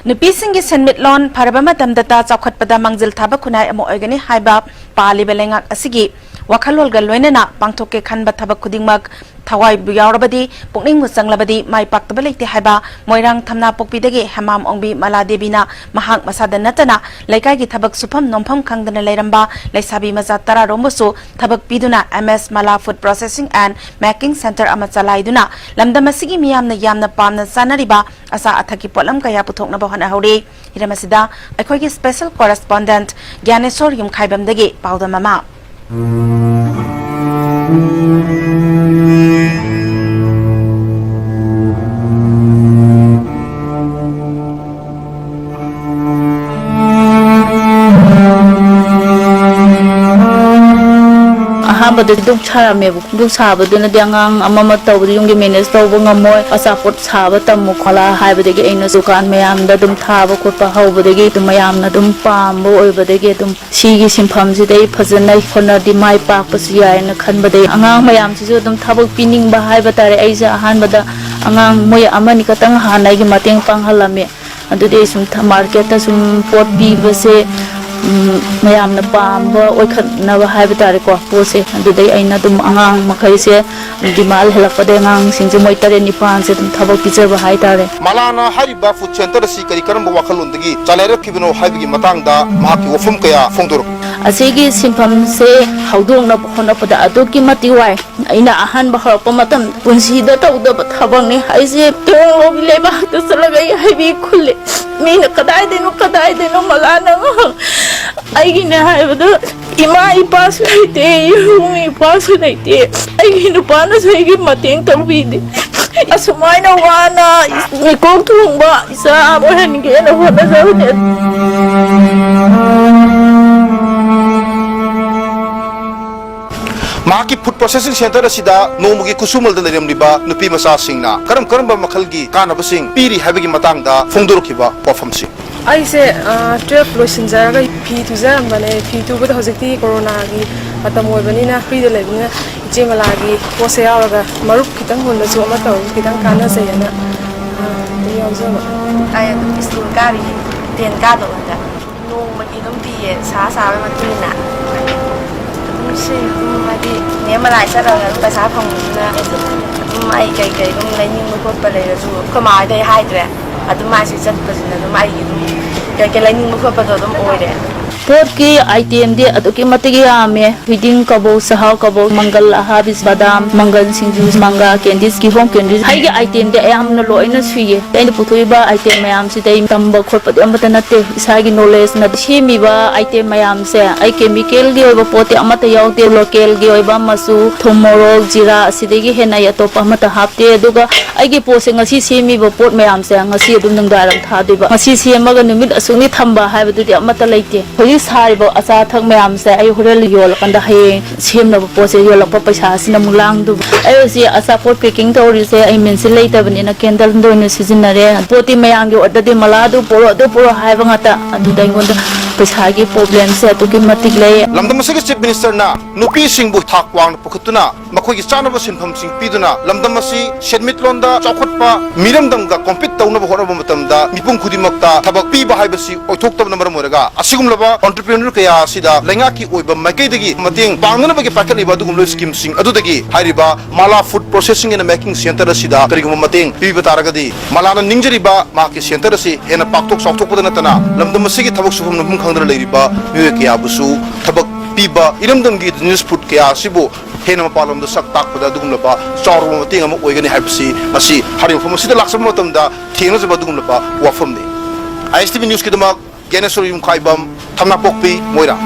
Nupising senmitlon parabama tamdata chawkhatpada mangjil thaba khunai amo oigani haiba pali belengak asigi wakhalol ga loinana pangthokke khanba thaba khudingmak thawai buyaurabadi pukning musanglabadi mai paktaba leite haiba moirang thamna pokpidagi hamam ongbi mala debina mahak masada natana laikai gi thabak sufam nompham khangdana leiramba leisabi maza tara romosu thabak piduna MS Mala Food Processing and Making Center ama chalaiduna lamdamasigi miyamna yamna pamna sanariba asa athaki polam kaya puthokna bahana hori hiramasida akhoi special correspondent Gyanesor Yumkhaibamdagi pauda mama Badu duk cara me duk sahabat dina diangang amama tahu di yunggi manage tahu bangamoy asapot sahabat tamu kala hai badegi eno sukan mayam da dum thaba khotpa hau badegi dum mayam na dum pambo oi badegi dum sigi simpham si dei phajana khona di mai pak pasu yai na khan badei angang mayam si dum thabak pining ba hai batare aisa ahan bada angang moy amani katang hanai gi mateng panghalame adu dei sum market ta sum pot bi base mayam na pamba oi khatna ba hai batare ko pose adudai aina dum angang makhai se dimal helapade angang singje moi tare nipan se dum thabak picture ba hai tare malana hariba food center si kari karam wakhalundagi chalere kibino haibigi matangda mahaki wafum kaya fongdor asigi simpam se haudong na khona pada adoki mati wai aina ahan ba harpa matam punsi da tawda ba thabang ni haise tong lobi le ba ta salagai haibi khulle mina kadai deno malana aigi na haibadu ima ipas laite yumi ipas laite aigi no pana saigi mateng tawbidi asumai na wana ikong thungba isa mohan ge na hona zawde Mahaki food processing center asida nomugi kusumal da leremliba nupi masa singna karam ba makhalgi kanabasing piri habigi matangda fongdorokiba wafamsi aise 12 losin jaraga phi tu jaram bane phi tu bada hojikti corona gi matam oibanina phi de lebina jemala gi pose yawaga marup kitang honda so ma taw kitang kana sayana yawjaba ai school kari ten ka do da no magi dum piye sa sa ma tina si magi ne malai sa da pa sa phong na mai kai dum lai ning mo ko pa le su ko ma dai hai dre adu mai si chat pa na dum ai kai lai ning mo ko pa do dum oi de pot ki item de aduki matigi ame feeding kabo sahau kabo mangal habis badam mangal singju manga candies ki home candies hai ge item de ayam na loina suye dai puthoi ba item mayam si dai tamba khotpa de amata natte isagi knowledge na semi ba item mayam se ai chemical ge oba pote amata yaute local ge oba masu thomorol jira asidegi hena ya to pamata hapte aduga ai ge pose ngasi semi ba pot mayam se ngasi adum nangdaram tha diba ngasi semaga numit asuni thamba haibadu de amata leite saribo asa thak mayam se ai horel yol kanda hai semna pose yol pa paisa sina mulang du ai si asa pot packing to ri se ai men se leita bani na candle do ne seasonare poti mayang ge order de mala du poro hai bangata adu dai ngon paisa gi problem se to ki matik le lamdam se chief minister na nupi singbu thak wang pukhutuna makhoi gi chanaba sinpham sing piduna lamdam asi shenmitlonda chawkhatpa miramdam ga compete tawna ba horaba matamda mipum khudimakta thabak pi ba haibasi oithok tabna maram oraga asigumlaba entrepreneur kaya sida lengaki oiba maikaidagi mating pangnana bagi pakaliba dugumlo scheme sing adudagi hairiba Mala Food Processing and Making Center asida karigum mating piba taragadi malana ningjariba maki center asi hena paktok soktok padana tana lamdam asigi thabak subum nabum khangdra leiriba miwe kaya busu thabak piba iramdam gi news food kaya sibo hena mapalom da sak tak pada dugumlaba chawru mating am oigani haibsi masi hari fomasida laksam matamda thena jaba dugumlaba wafamne ISTV news kidamak Gyanesor Yumkhaibam Thamna Pokpi Moira